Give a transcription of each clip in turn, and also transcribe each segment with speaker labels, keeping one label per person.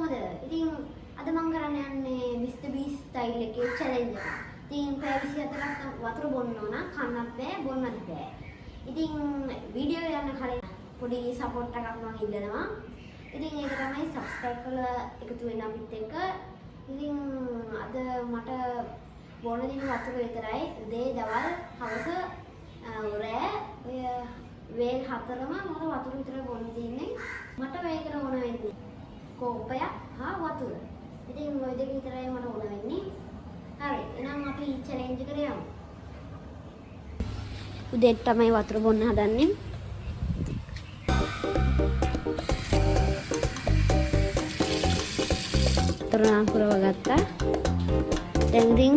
Speaker 1: කොහොමද? ඉතින් අද මම කරන්න යන්නේ Mr Beast style එකේ challenge එක. ඉතින් පැය 24ක් වතුර බොන්න ඕන, කන්නත් බෑ, බොන්නත් බෑ. ඉතින් වීඩියෝ යන කලින් පොඩි support එකක් මම ඉල්ලනවා. ඉතින් ඒක තමයි subscribe කරලා එකතු වෙන්න අපිත් එක්ක. ඉතින් අද මට බොන දින වතුර විතරයි. උදේ, දවල්, හවස, රෑ ඔය වේල් හතරම මට වතුර විතර බොන්න තියෙන්නේ. මට මේකට ඕන වෙන්නේ කෝපයක් හා වතුර. ඉතින් ওই දෙක විතරයි මට ඕන වෙන්නේ. හරි. එහෙනම් අපි challenge එකට යමු. උදේට තමයි වතුර බොන්න හදන්නේ. වතුර නම් පුරව ගත්තා. දැන් ඉතින්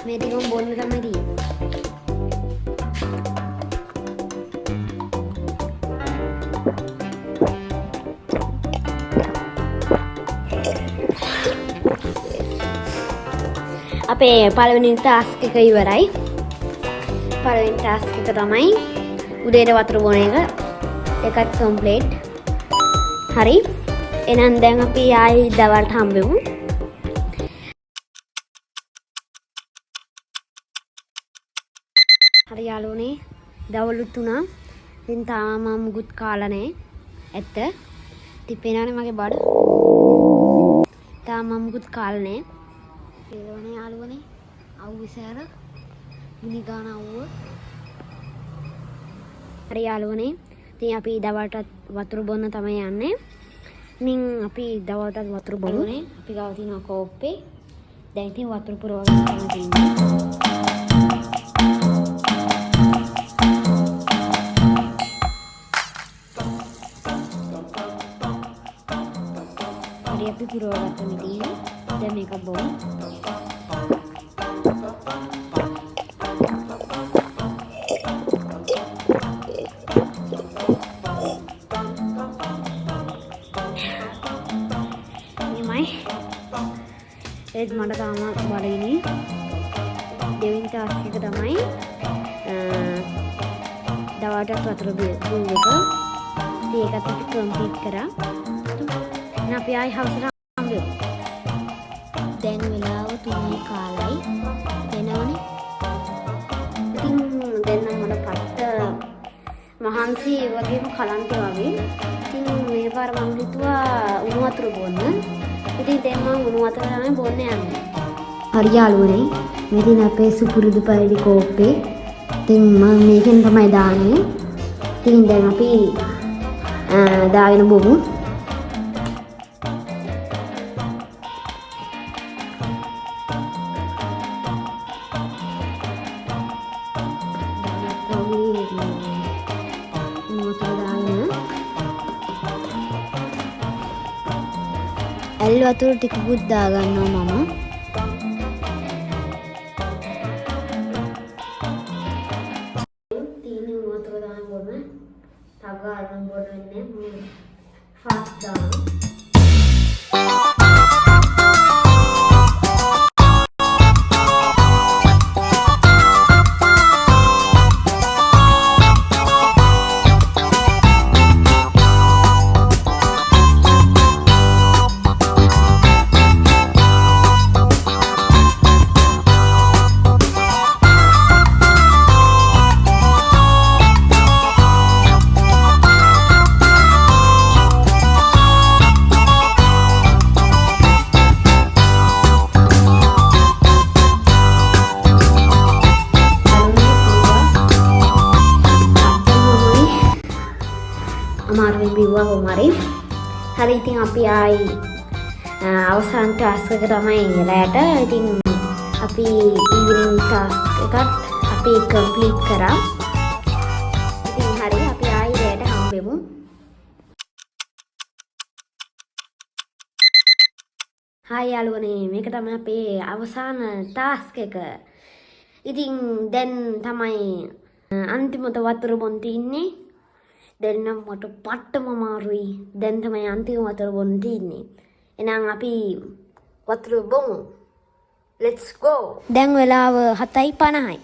Speaker 1: මේ ටිකම බොන්න තමයි තියෙන්නේ. අපේ පළවෙනි ටාස්ක් එක ඉවරයි. පළවෙනි ටාස්ක් එක තමයි උදේට වතුර බොන එක. ඒකත් කම්ප්ලීට්. හරි. එහෙනම් දැන් අපි ආයි දවල්ට හම්බෙමු. හරි යාළුවනේ. දවල්ුත් උනා. ඉතින් තාම මම මුකුත් කාලා නැහැ. ඇත්ත. තිපේනානේ මගේ බඩ. තාම මම මුකුත් කාලා නැහැ. ඒලවනේ යාළුවනේ අවුසෑර ගිනි ගන්න අවුව. හරි යාළුවනේ. ඉතින් අපි දවල්ට වතුර බොන්න තමයි යන්නේ. ඉතින් අපි දවල්ට වතුර බොන්නේ. අපි ගාව තියෙන කෝප්පේ. දැන් ඉතින් වතුර පුරවගෙන තියෙනවා. හරි අපි පුරවගත්තා මෙතන. දැන් මේක බොමු. ඒත් මට තාම බඩගිනි. දෙවෙනි ටාස්ක් එක තමයි දවල්ට වතුර බොන එක. ඒකත් අපි කම්ප්ලීට් කරා. දැන් අපි ආයි හවසට හම්බෙමු. දැන් වෙලාව 3 කාලයි වෙනවනේ. ඉතින් දැන් නම් මට පට්ට මහන්සි වගේම කලන්තේ වගේ. ඉතින් මේ පාර මම හිතුවා උණු වතුර බොන්න. ඉතින් දැන් මම උණු වතුර තමයි බොන්න යන්නේ. හරි යාළුවනේ. මෙතන අපේ සුපුරුදු පරිදි කෝප්පේ. ඉතින් මම මේකෙන් තමයි දාන්නේ. ඉතින් දැන් අපි දාගෙන බොමු. ඇල් වතුර ටිකකුත් දාගන්නවා මම. තීනි වතුර දාන්න බොන්න. තගාරම් බොන්න ඉන්නේ. ෆාස්ට් දාන්න. අමාරුවෙන් බිව්වා කොහමරි. හරි ඉතින් අපි ආයි අවසාන ටාස්ක් එක තමයි රැට. ඉතින් අපි ඊවිනිං ටාස්ක් එකත් අපි කම්ප්ලීට් කරා. ඉතින් හරි අපි ආයි රැට හම්බෙමු. හායි යාළුවනේ, මේක තමයි අපේ අවසාන ටාස්ක් එක. ඉතින් දැන් තමයි අන්තිමට වතුර බොන්න තින්නේ. දැන් නම් මට පට්ටම අමාරුයි. දැන් තමයි අන්තිම වතුර බොන්න තින්නේ. එහෙනම් අපි වතුර බොමු. Let's go. දැන් වෙලාව 7:50යි.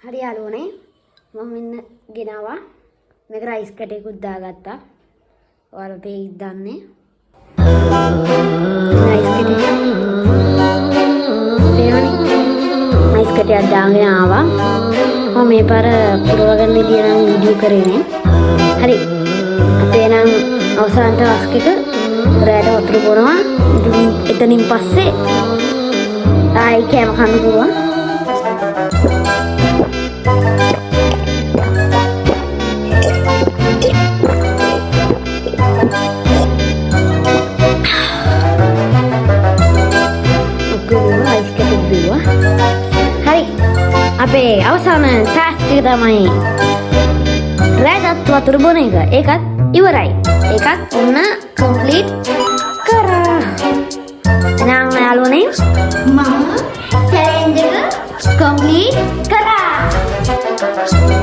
Speaker 1: හරි යාළුවනේ. මම මෙන්න ගෙනාවා. මේක රයිස් කටේකුත් දාගත්තා. ඔයාලා පේයිද දන්නේ. නයිස් කෙටි. නයිස් කෙටි අදාගෙන ආවා. මම මේ පාර පුරවගන්න විදිය නම් වීඩියෝ කරේ නේ. හරි. අපේ නම් අවසාන ටාස්ක් එක රැට වතුර බොනවා. එතනින් පස්සේ ආයි කෑම කන්න පුළුවන්. හරි. අපේ අවසාන ටාස්ක් එක තමයි රැට වතුර බොන එක. ඒකත් ඉවරයි. ඒකත් ඔන්න කම්ප්ලීට් කරා. එහෙනම් යාළුවනේ මම චැලෙන්ජ් එක කම්ප්ලීට් කරා.